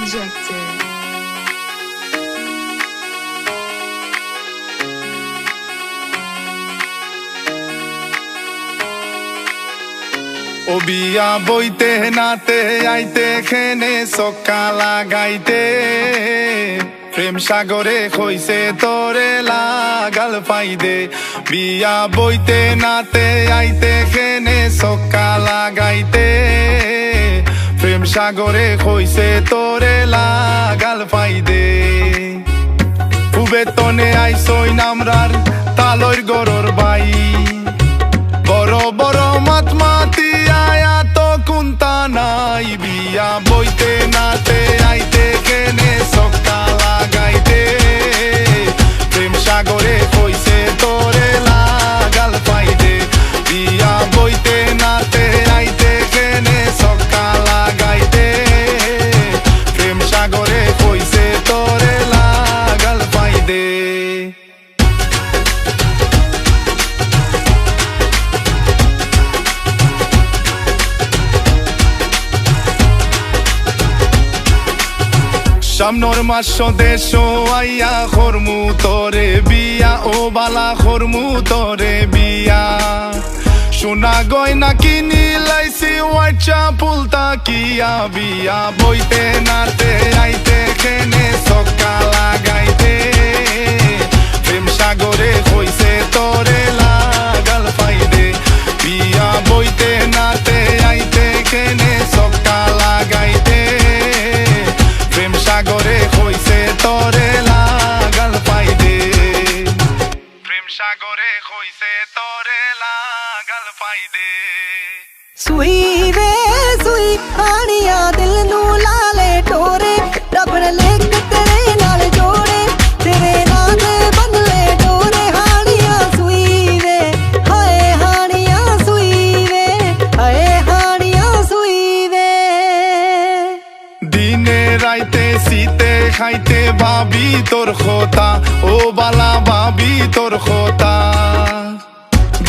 Injector. ও বিয়া বইতে নাতে আইতে খেনে সক্কা লাগাইতে প্রেম সাগরে কইছে তোরে লাগাল ফাইদে বিয়া বইতে নাতে আইতে খেনে সক্কা লাগাইতে প্রেম সাগরে কইছে তোরে লাগাল ফাইদে উবেতনে আইসই নামরার তালইর গরর বাই বড় বড় মাত মাতি আয়া তো কুন্তা নাই বিয়া বইতে নাতে আইতে কেনে সক্কা লাগাইতে প্রেম সাগরে কইছে তোরে লাগাল ফাইদে বিয়া বইতে নাতে আইতে কেনে সক্কা লাগাইতে প্রেম সাগরে কইছে তোরে লাগাল ফাইদে সামনের মাস দেশ আইয়া খরমু তোরে বিয়া ও বালা খরমু তোরে বিয়া সোনা গয়না কিনি লাইছি ওয়াইচা পুলতা কিয়া বিয়া বইতে নাতে আইতে খেনে সক্কা লাগাইতে প্রেম সাগরে কইছে তোরে লাগাল ফাইদে বিয়া বইতে নাতে আইতে খেনে সক্কা লাগাইতে প্রেম সাগরে কইছে তোরে লাগাল ফাইদে প্রেম সাগরে কইছে তোরে লাগাল ফাইদে ਸੂਈ ਵੇ ਸੂਈ ਆਣੀਆਂ ਦਿਲ ਨੂੰ ਲਾਲੇ ਟੋਰੇ ਰੱਬ ਨੇ ਲਿਖ ਤੇਰੇ ਨਾਲ ਜੋੜੇ ਤੇਰੇ ਨਾਂ ਦੇ ਬਦਲੇ ਟੋਰੇ ਹਾਣੀਆਂ ਸੂਈ ਵੇ ਹਾਏ ਹਾਣੀਆਂ ਸੂਈ ਵੇ ਹਾਏ ਹਾਣੀਆਂ ਸੂਈ ਵੇ দিনে রাইতে শীতে খাইতে ভাবি তোর খোতা ও বালা ভাবি তোর খোতা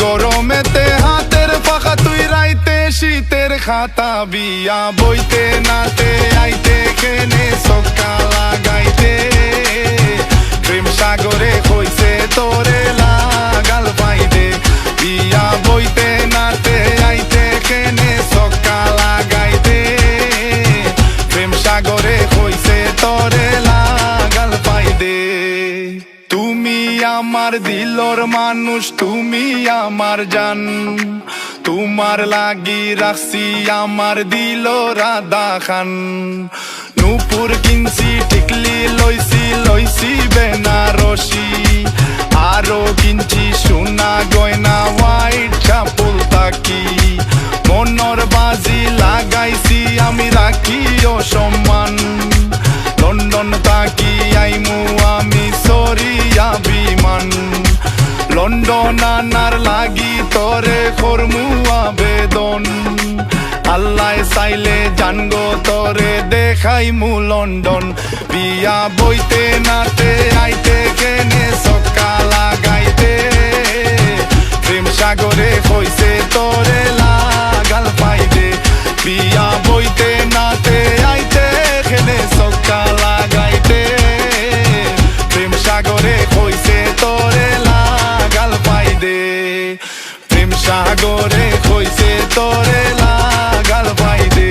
গরমেতে হাতের পাখা তুই রাইতে শীতের খাতা বিয়া বইতে নাতে আইতে কেনে সক্কা লাগাইতে প্রেম সাগরে কইছে তোরে লাগাল ফাইদে বিয়া বইতে নাতে আইতে কেনে সক্কা লাগাইতে প্রেম সাগরে কইছে তোরে লাগাল ফাইদে তুমি আমার দিলর মানুষ তুমি আমার জান তোমার লাগি রাখছি আমার দিল রাধা খান নূপুর কিনছি টিকলি লইছি বেনারসি আরো কিনছি সোনা গয়না হোয়াইট চাপুল তাকি মনর বাজি লাগাইছি আমি রাখি ও সম্মান লন্ডন তাকি আইমু আমি সরিয়া বিমান লন্ডন আনার লাগি তোরে করমু আবেদন আল্লাহ চাইলে জানগো তোরে দেখাইমু লন্ডন বিয়া বইতে নাতে আইতে কেনে সক্কা লাগাইতে প্রেম সাগরে কইছে তোরে লাগাল ফাইদে বিয়া বইতে নাতে আইতে কেনে সক্কা লাগাইতে প্রেম সাগরে কইছে তোরে লাগাল ফাইদে প্রেম সাগরে কইছে তোরে লাগাল ফাইদে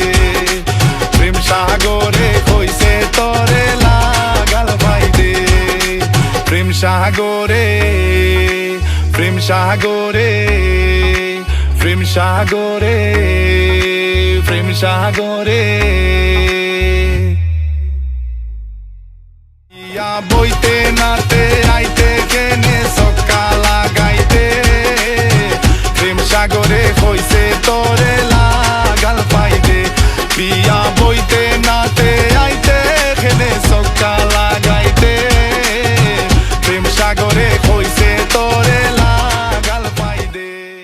প্রেম সাগরে কইছে তোরে লাগাল ফাইদে প্রেম সাগরে প্রেম সাগরে প্রেম সাগরে প্রেম সাগরে বইতে নাতে